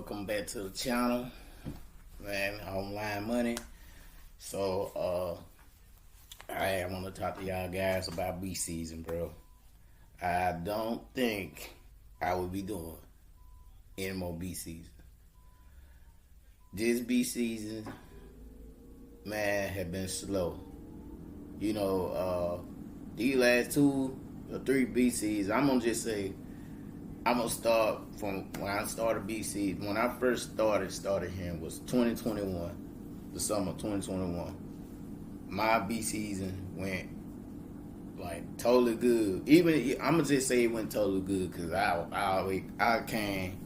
welcome back to the channel, man. Online money. So, I want to talk to y'all guys about B season, bro. I don't think I will be doing any more B season. This B season, man, have been slow. These last 2 or 3 B seasons, I'm gonna just say I'm gonna start from when I started BC. When I first started here was 2021, the summer of 2021. My B season went like totally good. Even I'm gonna just say it went totally good because I came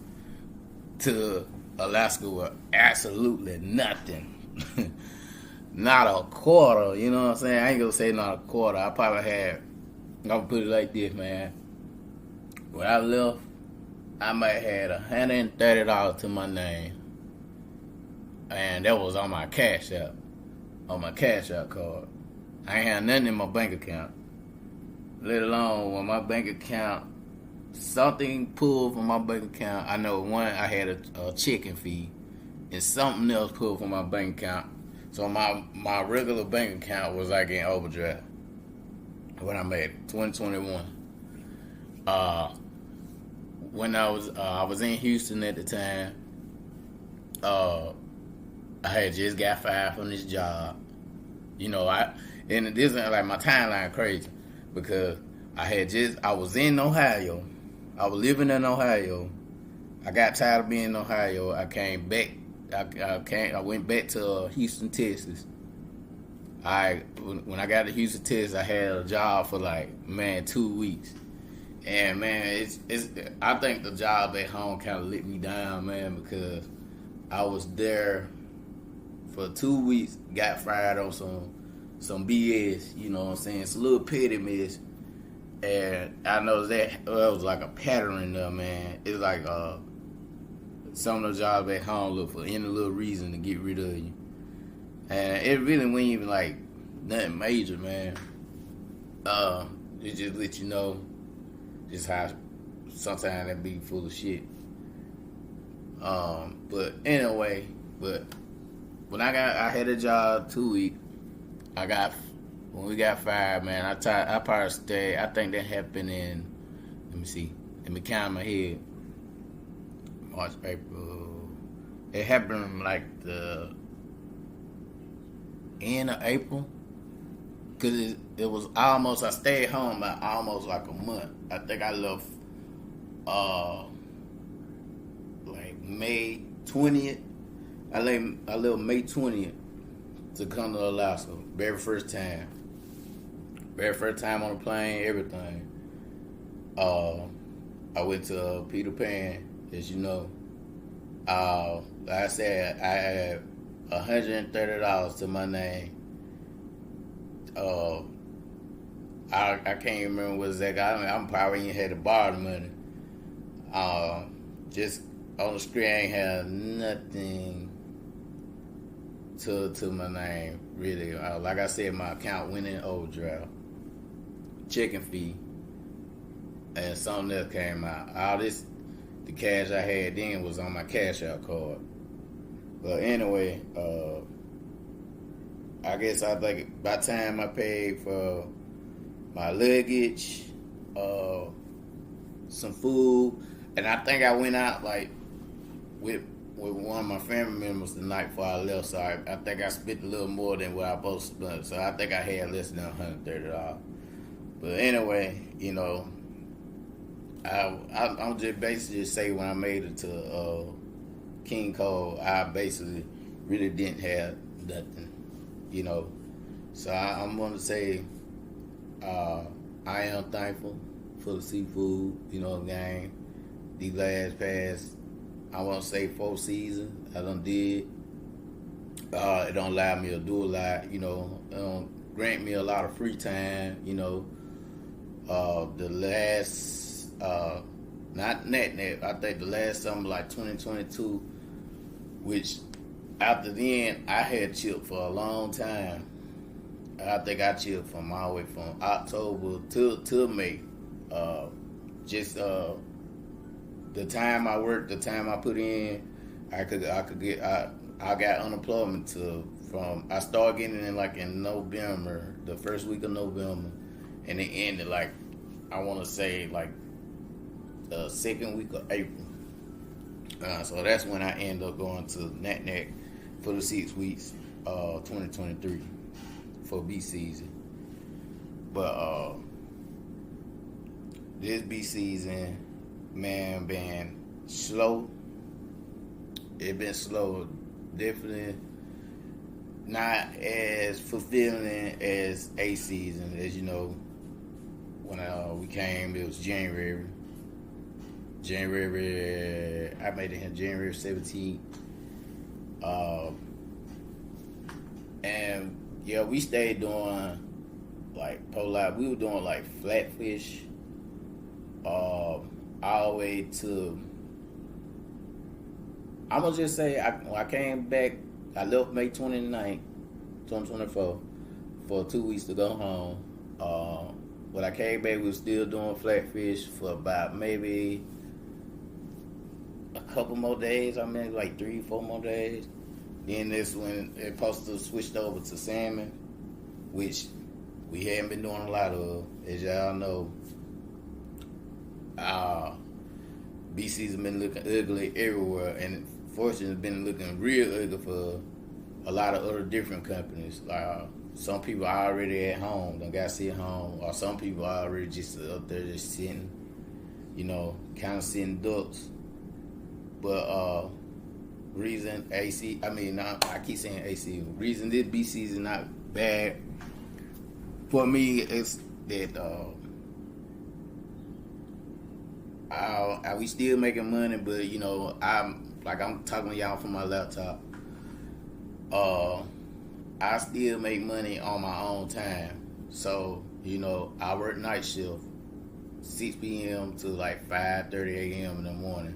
to Alaska with absolutely nothing, not a quarter. You know what I'm saying? I ain't gonna say not a quarter. I probably had. I'm gonna put it like this, man. When I left, I might have had $130 to my name, and that was on my Cash App, card. I ain't had nothing in my bank account, let alone when my bank account, something pulled from my bank account. I know I had a checking fee, and something else pulled from my bank account. So my regular bank account was like in overdraft when I made it, 2021. When I was in Houston at the time, I had just got fired from this job. And this is like my timeline crazy because I was in Ohio. I was living in Ohio. I got tired of being in Ohio. I came back. I went back to Houston, Texas. When I got to Houston, Texas, I had a job for 2 weeks. And man, I think the job at home kind of let me down, man, because I was there for 2 weeks, got fired on some BS, you know what I'm saying? It's a little petty mess. And I know that was like a pattern in there, man. It's like some of the jobs at home look for any little reason to get rid of you. And it really wasn't even like nothing major, man. It just let you know just how sometimes that be full of shit. But anyway, when I had a job 2 weeks. When we got fired, man, I probably stayed. I think that happened in, let me see, let me count in my head. March, April. It happened like the end of April. Cause it was almost, I stayed home by almost like a month. I think I left like May 20th. I left May 20th to come to Alaska. Very first time on the plane, everything. I went to Peter Pan, as you know. Like I said, I had $130 to my name. I can't remember what exactly. I'm probably ain't had to borrow the money. Just on the screen, I ain't had nothing to my name, really. Like I said, my account went in overdraft, checking fee, and something else came out. The cash I had then was on my Cash Out card. But anyway, I guess I think by the time I paid for my luggage, some food, and I think I went out with one of my family members the night before I left, so I think I spent a little more than what I was supposed to spend. So I think I had less than $130. But anyway, I'm just basically just say when I made it to King Cole, I basically really didn't have nothing, So I'm going to say I am thankful for the seafood, gang. These past, I want to say 4 seasons I done did. It don't allow me to do a lot, it don't grant me a lot of free time, the last, not net, I think the last summer, like 2022, which after then, I had chilled for a long time. I think I chilled from all the way from October till May. The time I worked, the time I put in, I got unemployment from I started getting it like in November, the first week of November, and it ended like I want to say like the second week of April. So that's when I ended up going to NACNAC for the 6 weeks, 2023 for B season. But this B season, man, been slow. It been slow, definitely not as fulfilling as A season. As you know, when we came, it was January. I made it here January 17th. And yeah, we stayed doing like polite. We were doing like flatfish, all the way to. I'm gonna just say when I came back, I left May 29th, 2024, for 2 weeks to go home. When I came back, we were still doing flatfish for about maybe a couple more days. I mean, like 3-4 more days. Then this when it supposed to switched over to salmon, which we hadn't been doing a lot of, as y'all know. BC's been looking ugly everywhere, and fortunately, it's been looking real ugly for a lot of other different companies. Like some people are already at home, don't got to sit home, or some people are already just up there just sitting, kind of sitting ducks. But reason AC, I keep saying AC. Reason this B season not bad for me is that we still making money, but I'm talking to y'all from my laptop. I still make money on my own time. So, I work night shift, 6 p.m. to like 5:30 a.m. in the morning.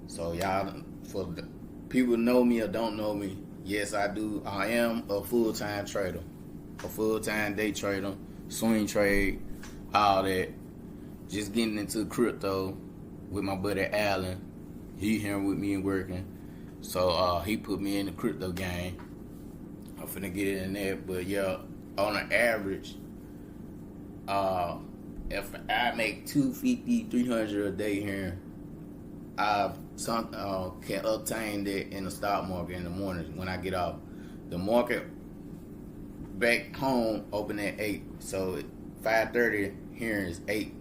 So y'all, for the people know me or don't know me, yes, I do. I am a full-time trader, a full-time day trader, swing trade, all that. Just getting into crypto with my buddy Allen. He here with me and working. So he put me in the crypto game. I'm finna get in there. But yeah, on an average, if I make $250, $300 a day here, I can obtain that in the stock market in the mornings when I get off. The market back home open at 8. So 5:30 here is 8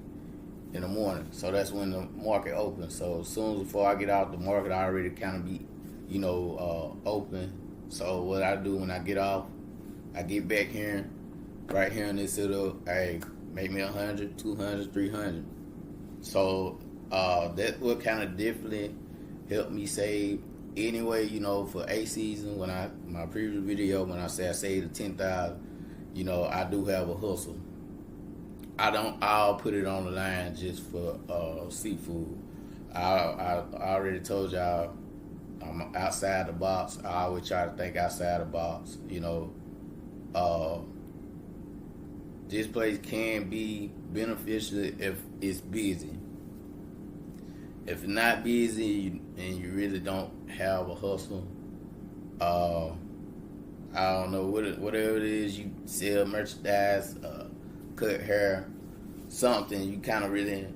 in the morning. So that's when the market opens. So as soon as before I get out, the market already kind of be, open. So what I do when I get off, I get back here, right here in this setup, hey, make me 100, 200, 300. So that's what kind of definitely helped me save. Anyway, for A season, my previous video, when I say I saved the 10,000, I do have a hustle. I'll put it on the line just for seafood. I already told y'all I'm outside the box. I always try to think outside the box. This place can be beneficial if it's busy. If it's not busy and you really don't have a hustle, I don't know, whatever it is, you sell merchandise, cut hair, something, you kind of really,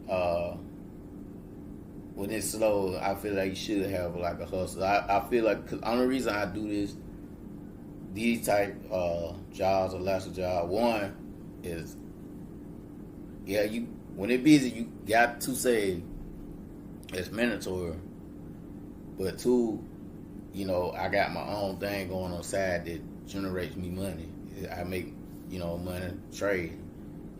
when it's slow, I feel like you should have like a hustle. I feel like, cause the only reason I do these type jobs or lesser job, one is, when it's busy, you got to save. It's mandatory. But two, I got my own thing going on the side that generates me money. I make, money trade.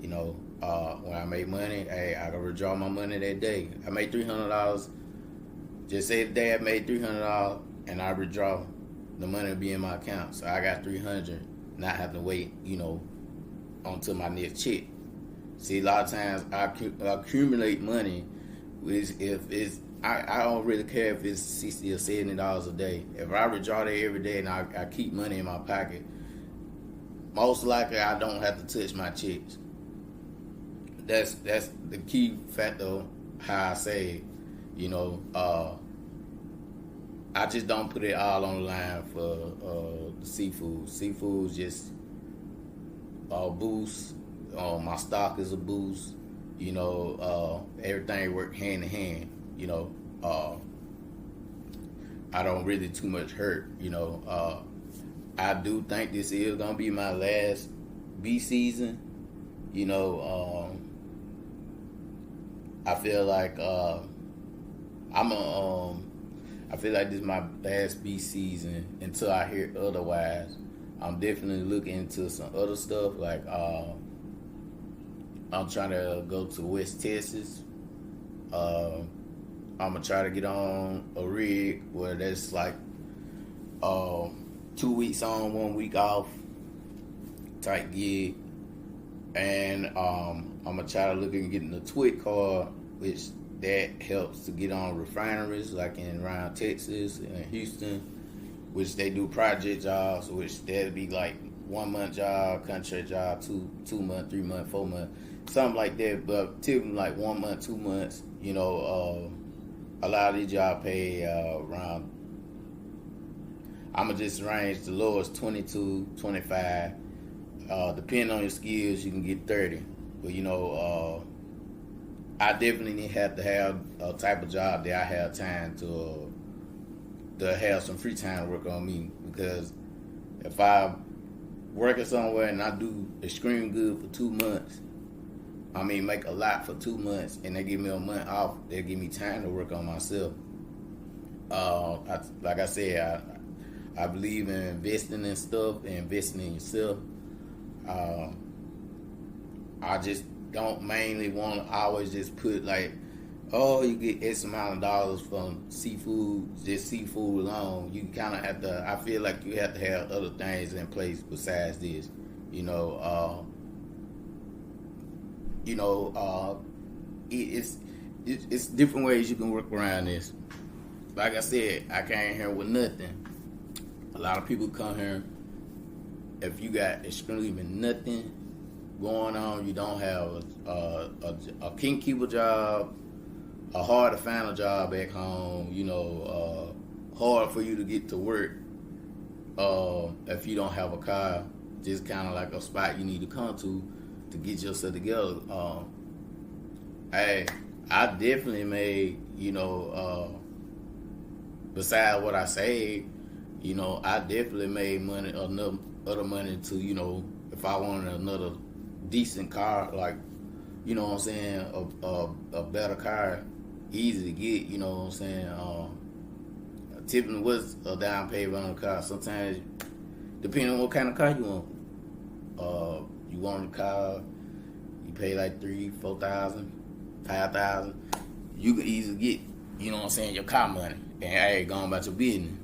When I make money, hey, I can withdraw my money that day. I made $300. Just say the day I made $300 and I withdraw, the money will be in my account. So I got $300, not have to wait, until my next check. See, a lot of times I accumulate money. I don't really care if it's $60 or $70 a day. If I withdraw that every day and I keep money in my pocket, most likely I don't have to touch my checks. That's the key factor how I save. I just don't put it all on the line for the seafood. Seafood's just a boost. My stock is a boost. Everything work hand in hand. I don't really too much hurt. I do think this is gonna be my last bee season. I feel like I feel like this is my last bee season until I hear otherwise. I'm definitely looking into some other stuff. Like I'm trying to go to West Texas. I'm gonna try to get on a rig where that's like 2 weeks on, 1 week off type gig. And I'm gonna try to look at getting the TWIC card, which that helps to get on refineries like in around Texas and Houston, which they do project jobs, which that'd be like 1 month job, contract job, 2 month, 3 month, 4 month, something like that. But typically like 1 month, 2 months. A lot of these jobs pay around. I'ma just range the lowest 22, 25. Depending on your skills, you can get 30. But I definitely have to have a type of job that I have time to have some free time to work on me. Because if I working somewhere and I do extreme good for 2 months, make a lot for 2 months, and they give me a month off, they give me time to work on myself. Like I said, I believe in investing in stuff and investing in yourself. I just don't mainly want to always just put like, oh, you get X amount of dollars from seafood, just seafood alone. You kind of have to, I feel like you have to have other things in place besides this. It's different ways you can work around this. Like I said, I came here with nothing. A lot of people come here, if you got extremely nothing going on, you don't have a king-keeper job, a hard to find a job back home, hard for you to get to work if you don't have a car, just kind of like a spot you need to come to get yourself together. I definitely made, besides what I saved, I definitely made money, enough other money to, if I wanted another decent car, like, what I'm saying, a better car, easy to get, typically what's a down payment on a car. Sometimes, depending on what kind of car you want. You want a car, you pay like $3,000, $4,000, $5,000. You can easily get, your car money, and going about your business.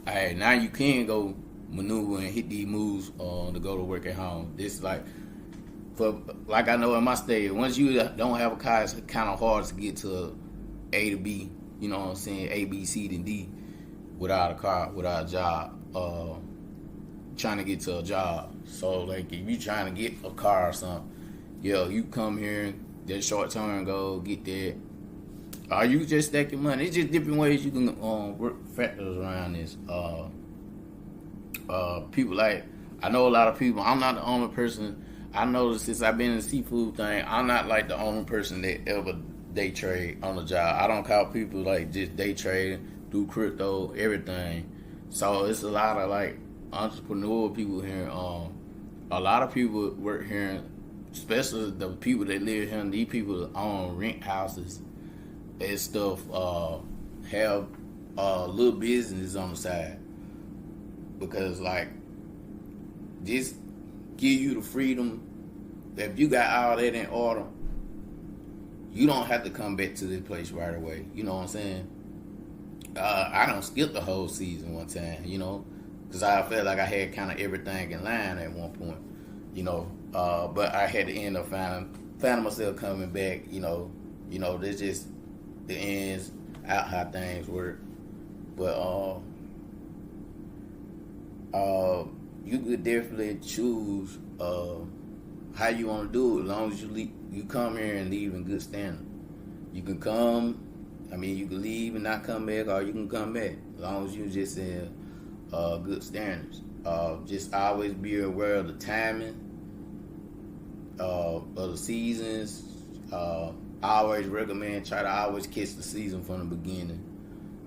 Now you can go maneuver and hit these moves to go to work at home. This like I know in my state, once you don't have a car, it's kind of hard to get to A to B. A, B, C, then D without a car, without a job. Trying to get to a job. So like if you trying to get a car or something, you come here, that short term goal, get that. Or you just stack your money. It's just different ways you can work factors around this. People like, I know a lot of people. I'm not the only person. I noticed since I've been in the seafood thing, I'm not like the only person that ever day trade on the job. I don't call people like just day trading, do crypto, everything. So it's a lot of like entrepreneurial people here. A lot of people work here, especially the people that live here. These people that own rent houses and stuff, have little business on the side, because like this give you the freedom that if you got all that in order, you don't have to come back to this place right away. You know what I'm saying? I don't skip the whole season one time, because I felt like I had kind of everything in line at one point, but I had to end up finding myself coming back, there's just the ins out how things work. But you could definitely choose how you want to do it, as long as you come here and leave in good standing. You can come I mean, you can leave and not come back, or you can come back as long as you just in good standards. Just always be aware of the timing of the seasons. I always recommend try to always catch the season from the beginning.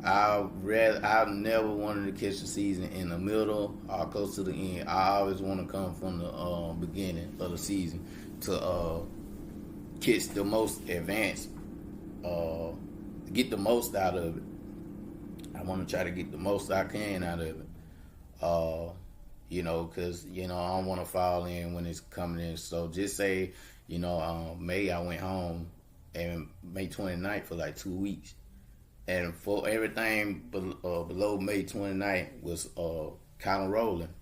I've never wanted to catch the season in the middle or close to the end. I always want to come from the beginning of the season to catch the most advanced, get the most out of it. I want to try to get the most I can out of it. Because I don't want to fall in when it's coming in. So just say, May I went home, and May 29th for like 2 weeks. And for everything below May 29th was kind of rolling.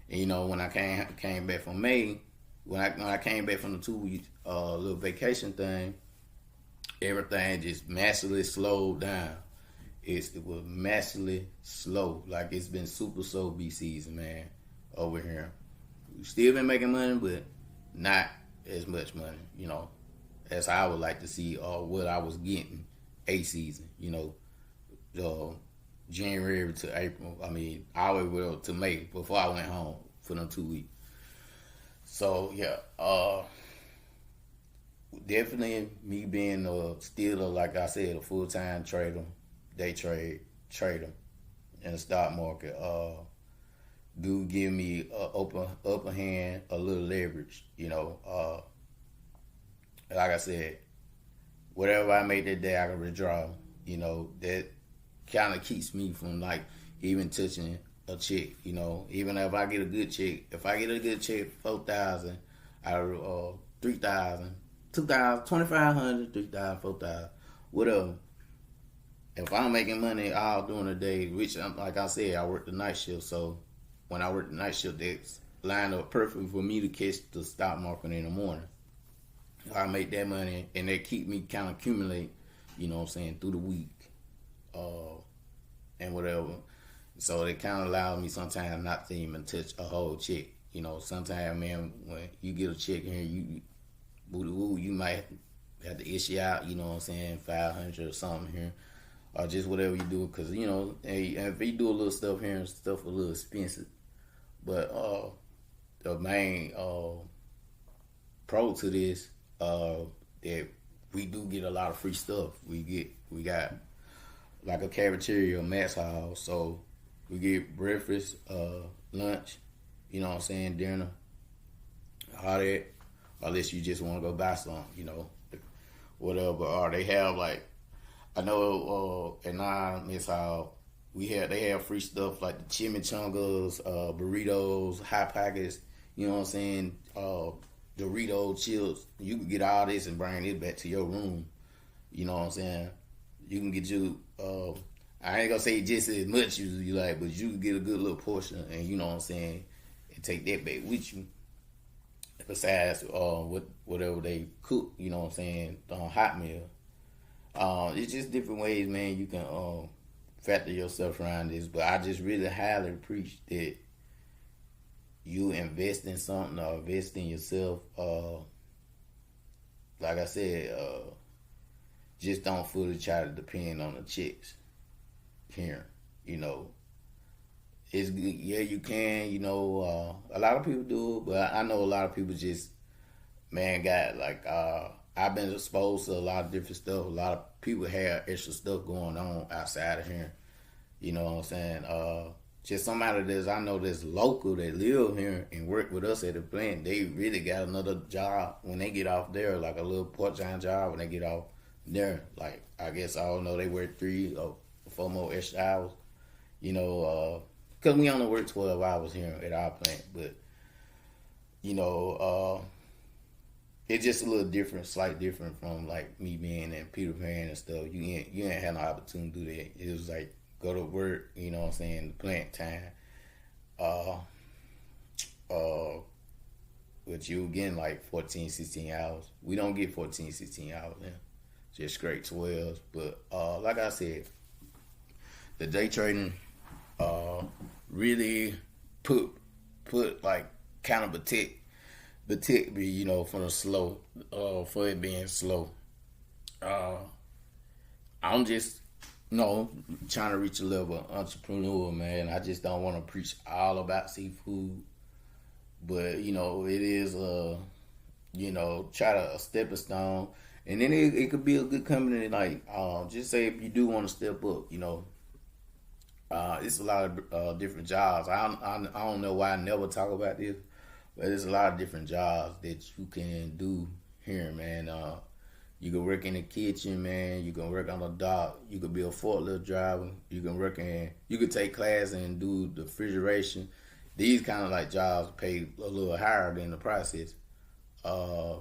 And when I came back from May, when I came back from the 2 weeks little vacation thing, everything just massively slowed down. It was massively slow. Like it's been super slow season, man, over here. We still been making money, but not as much money, as I would like to see what I was getting a season, January to April. I mean, I always went to May before I went home for them 2 weeks. So yeah, definitely me being still, like I said, a full-time trader, day trader in the stock market, do give me a upper hand, a little leverage, like I said, whatever I make that day, I can withdraw. That kind of keeps me from like even touching a check. Even if I get a good check, 4,000 out of 3,000, 2,000, 2,500, 3,000, 4,000, whatever. If I'm making money all during the day, which like I said, I work the night shift, so when I work the night shift, that's lined up perfect for me to catch the stock market in the morning. I make that money, and they keep me kind of accumulate, through the week, and whatever. So it kind of allows me sometimes not to even touch a whole check. Sometimes, man, when you get a check here, you might have to issue out, 500 or something here, or just whatever you do, because, if you do a little stuff here and stuff a little expensive. But the main pro to this, that we do get a lot of free stuff. We got like a cafeteria, a mess hall, so we get breakfast, lunch, dinner, all that, unless you just want to go buy some, whatever. Or they have like, I know at our mess hall, they have free stuff like the chimichangas, burritos, hot pockets, Doritos, chips. You can get all this and bring it back to your room. You can get you, I ain't gonna say just as much as you like, but you can get a good little portion, and and take that back with you. Besides whatever they cook, hot meal. It's just different ways, man, you can factor yourself around this. But I just really highly preach that you invest in something or invest in yourself. Like I said, just don't fully try to depend on the checks here. It's good. Yeah, you can. A lot of people do it, but I know a lot of people just, man, got like, I've been exposed to a lot of different stuff. A lot of people have extra stuff going on outside of here. You know what I'm saying? Just somebody I know that's local that live here and work with us at the plant, they really got another job when they get off there, like a little part-time job when they get off there. Like, I guess, I don't know, they work 3 or 4 more extra hours, because we only work 12 hours here at our plant. But, it's just a little different, slight different from like me being in Peter Pan and stuff. You ain't had no opportunity to do that. It was like, go to work, the plant time. But you getting like 14, 16 hours. We don't get 14, 16 hours now. Just straight 12. But like I said, the day trading really put like kind of protect me, from the slow, for it being slow. I'm just, trying to reach a level of entrepreneur, man. I just don't want to preach all about seafood, but it is try to a stepping stone, and then it could be a good company. Like, just say if you do want to step up, it's a lot of different jobs. I don't know why I never talk about this, but there's a lot of different jobs that you can do here, man. You can work in the kitchen, man. You can work on the dock. You could be a forklift driver. You could take class and do the refrigeration. These kind of like jobs pay a little higher than the process. Uh,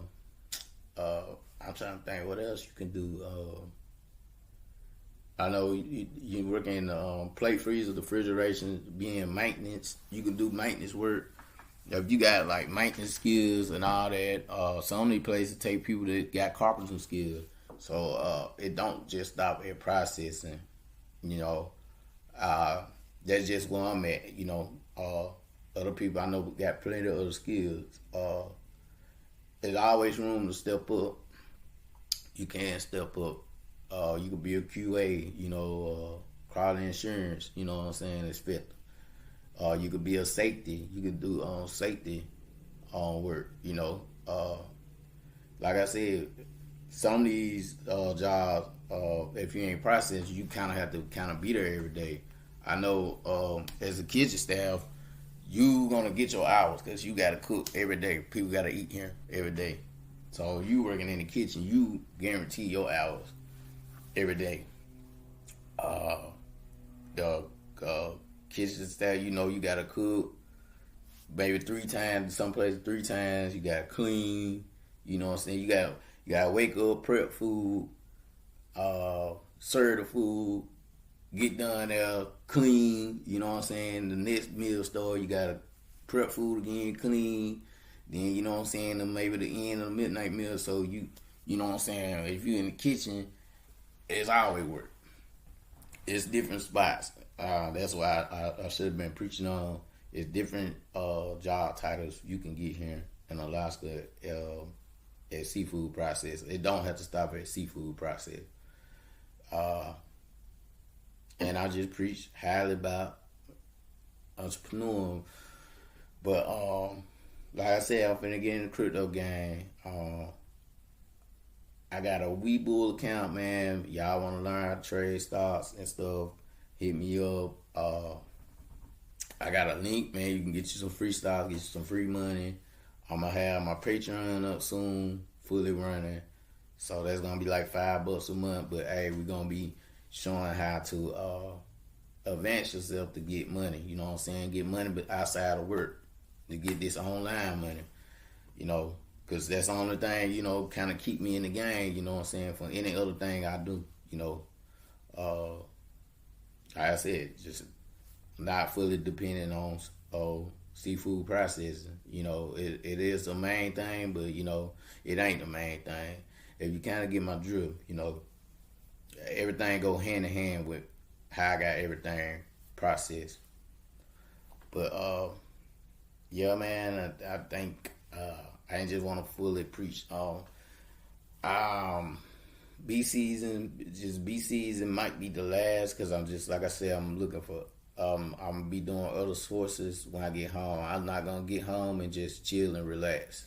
I'm trying to think what else you can do. I know you work in the plate freezer, the refrigeration, being maintenance. You can do maintenance work. If you got like maintenance skills and all that, some of these places take people that got carpentry skills. So it don't just stop at processing. You know, that's just where I'm at. Other people I know got plenty of other skills. There's always room to step up. You can step up. You could be a QA, quality insurance, you know what I'm saying, inspector. You could be a safety. You could do safety work, Like I said, some of these jobs, if you ain't processed, you kind of have to kind of be there every day. I know as a kitchen staff, you going to get your hours because you got to cook every day. People got to eat here every day. So you working in the kitchen, you guarantee your hours every day. The kitchen staff, you gotta cook maybe 3 times, some places 3 times. You gotta clean. You know what I'm saying? You gotta wake up, prep food, serve the food, get done there, clean. You know what I'm saying? The next meal store, you gotta prep food again, clean. Then you know what I'm saying? Then maybe the end of the midnight meal. So you know what I'm saying? If you're in the kitchen, it's always work. It's different spots. That's why I should have been preaching on. It's different job titles you can get here in Alaska at seafood process. It don't have to stop at seafood process. And I just preach highly about entrepreneur. But like I said, I'm finna get in the crypto game. I got a Webull account, man. Y'all want to learn how to trade stocks and stuff, hit me up. I got a link, man. You can get you some free stocks, get you some free money. I'm going to have my Patreon up soon, fully running. So that's going to be like $5 a month. But, hey, we're going to be showing how to advance yourself to get money. You know what I'm saying? Get money but outside of work to get this online money, because that's the only thing, kind of keep me in the game, you know what I'm saying, for any other thing I do, like I said, just not fully dependent on seafood processing. It is the main thing, but, it ain't the main thing. If you kind of get my drift, everything go hand in hand with how I got everything processed. But, yeah, man, I think... I ain't just want to fully preach on B season might be the last because I'm just, like I said, I'm looking for I'm gonna be doing other sources when I get home. I'm not gonna get home and just chill and relax.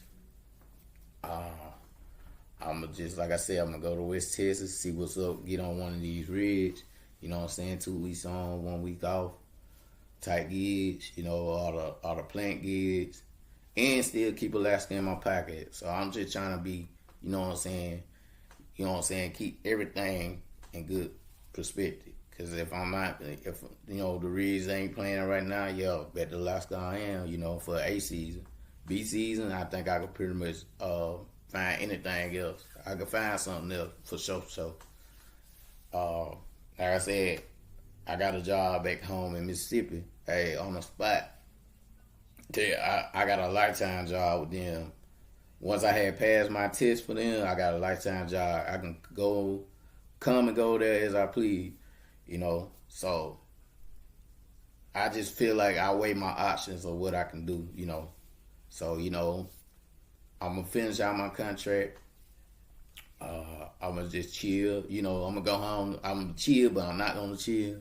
I'm just, like I said, I'm gonna go to West Texas, see what's up, get on one of these rigs, you know what I'm saying, 2 weeks on, 1 week off type gigs, all the plant gigs. And still keep Alaska in my pocket. So I'm just trying to be, you know what I'm saying, keep everything in good perspective. Because if I'm not, the Reds ain't playing right now, bet the Alaska I am, for A season. B season, I think I could pretty much find anything else. I could find something else for sure. So, like I said, I got a job back home in Mississippi, on the spot. I got a lifetime job with them. Once I had passed my test for them, I got a lifetime job. I can come and go there as I please, So I just feel like I weigh my options of what I can do, So, I'm going to finish out my contract. I'm gonna just chill. You know, I'm gonna go home. I'm gonna chill, but I'm not gonna chill.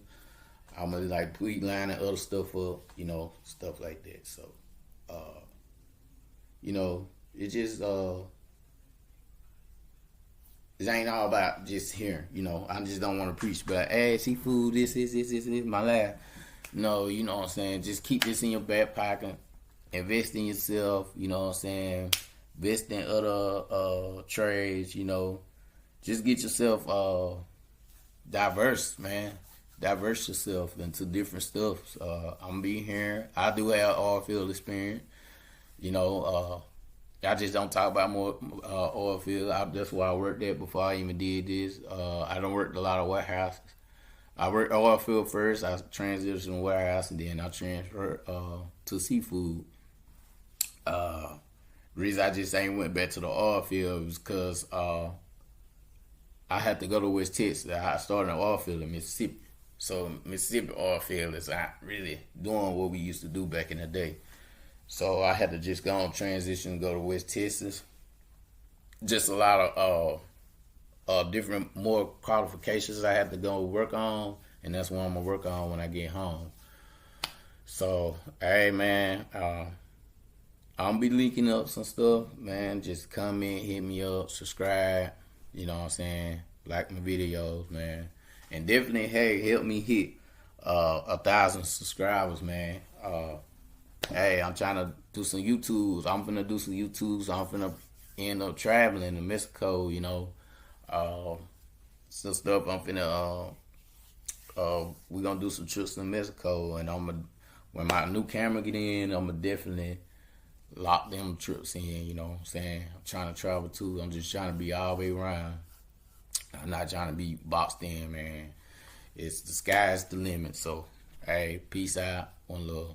I'm gonna like tweet line and other stuff up. You know, stuff like that. So, you know, it just it ain't all about just hearing. You know, I just don't want to preach, but hey, seafood, this, my life. No, you know what I'm saying. Just keep this in your back pocket. Invest in yourself. You know what I'm saying. Invest in other trades. You know, just get yourself diverse, man. Diverse yourself into different stuff. I'm be here. I do have oil field experience. You know, I just don't talk about more oil field. That's where I worked at before I even did this. I done worked a lot of warehouses. I worked oil field first. I transitioned to warehouse, and then I transferred to seafood. Reason I just ain't went back to the oil field was because I had to go to West Texas. I started an oil field in Mississippi. So Mississippi oil field is not really doing what we used to do back in the day. So I had to just go on transition, go to West Texas. Just a lot of different more qualifications I had to go work on, and that's what I'm gonna work on when I get home. So, hey man, I'm be linking up some stuff, man. Just comment, hit me up, subscribe. You know what I'm saying? Like my videos, man. And definitely, hey, help me hit 1,000 subscribers, man. Hey, I'm trying to do some YouTubes. I'm finna do some YouTubes. I'm finna end up traveling to Mexico, you know. Some stuff I'm finna, we gonna do some trips to Mexico. And when my new camera get in, I'm gonna definitely lock them trips in, you know what I'm saying? I'm trying to travel too. I'm just trying to be all the way around. I'm not trying to be boxed in, man. It's the sky's the limit. So, hey, peace out. One love.